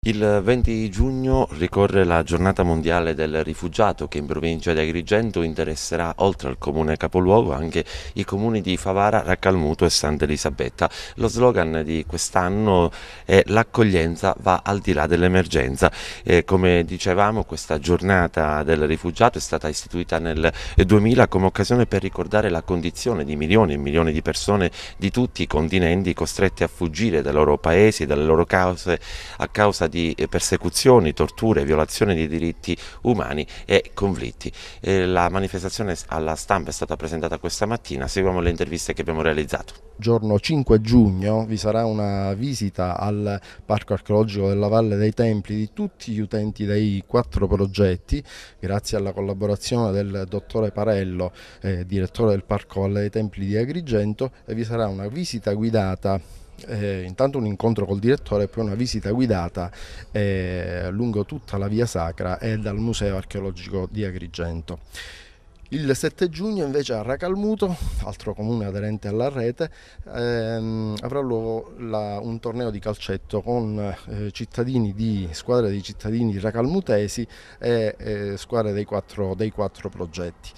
Il 20 giugno ricorre la giornata mondiale del rifugiato che in provincia di Agrigento interesserà oltre al comune capoluogo anche i comuni di Favara, Raccalmuto e Sant'Elisabetta. Lo slogan di quest'anno è l'accoglienza va al di là dell'emergenza. Come dicevamo, questa giornata del rifugiato è stata istituita nel 2000 come occasione per ricordare la condizione di milioni e milioni di persone di tutti i continenti costrette a fuggire dai loro paesi e dalle loro cause a causa di persecuzioni, torture, violazioni di diritti umani e conflitti. La manifestazione alla stampa è stata presentata questa mattina, seguiamo le interviste che abbiamo realizzato. Giorno 5 giugno vi sarà una visita al Parco Archeologico della Valle dei Templi di tutti gli utenti dei 4 progetti, grazie alla collaborazione del dottore Parello, direttore del Parco Valle dei Templi di Agrigento, e vi sarà una visita guidata. Intanto un incontro col direttore e poi una visita guidata lungo tutta la via sacra e dal Museo Archeologico di Agrigento. Il 7 giugno invece a Raccalmuto, altro comune aderente alla rete, avrà luogo un torneo di calcetto con squadre di cittadini racalmutesi e squadre dei quattro progetti.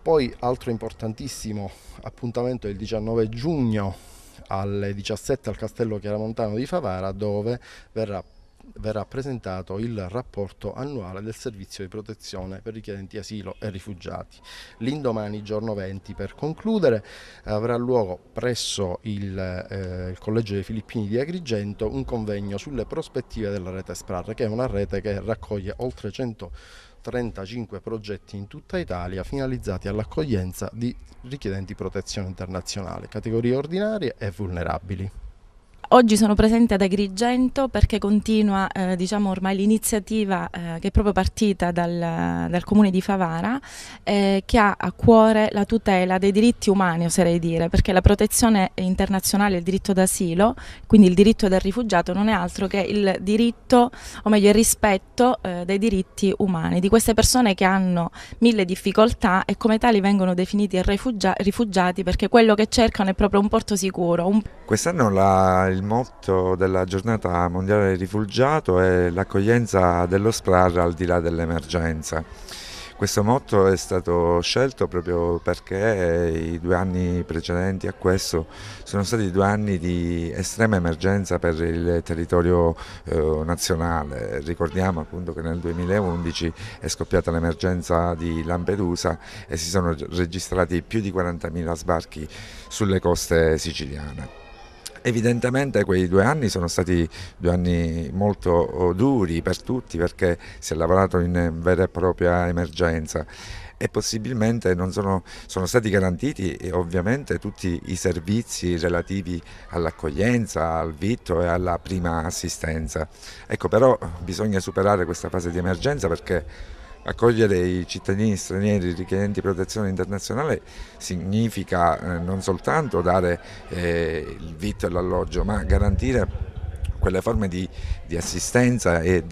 Poi altro importantissimo appuntamento è il 19 giugno alle 17 al Castello Chiaramontano di Favara, dove verrà presentato il rapporto annuale del servizio di protezione per richiedenti asilo e rifugiati. L'indomani, giorno 20, per concludere, avrà luogo presso il Collegio dei Filippini di Agrigento un convegno sulle prospettive della rete SPRAR, che è una rete che raccoglie oltre 135 progetti in tutta Italia finalizzati all'accoglienza di richiedenti protezione internazionale, categorie ordinarie e vulnerabili. Oggi sono presente ad Agrigento perché continua diciamo ormai l'iniziativa che è proprio partita dal comune di Favara, che ha a cuore la tutela dei diritti umani, oserei dire, perché la protezione internazionale, il diritto d'asilo, quindi il diritto del rifugiato, non è altro che il diritto, o meglio il rispetto dei diritti umani, di queste persone che hanno mille difficoltà e come tali vengono definiti rifugiati perché quello che cercano è proprio un porto sicuro. Quest'anno il motto della giornata mondiale del rifugiato è l'accoglienza dello SPRAR al di là dell'emergenza. Questo motto è stato scelto proprio perché i 2 anni precedenti a questo sono stati 2 anni di estrema emergenza per il territorio nazionale. Ricordiamo appunto che nel 2011 è scoppiata l'emergenza di Lampedusa e si sono registrati più di 40.000 sbarchi sulle coste siciliane. Evidentemente quei 2 anni sono stati 2 anni molto duri per tutti perché si è lavorato in vera e propria emergenza e possibilmente non sono stati garantiti ovviamente tutti i servizi relativi all'accoglienza, al vitto e alla prima assistenza. Ecco, però bisogna superare questa fase di emergenza perché accogliere i cittadini stranieri richiedenti protezione internazionale significa non soltanto dare il vitto e l'alloggio, ma garantire quelle forme di assistenza e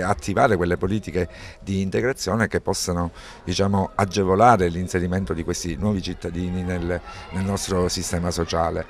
attivare quelle politiche di integrazione che possano, diciamo, agevolare l'inserimento di questi nuovi cittadini nel nostro sistema sociale.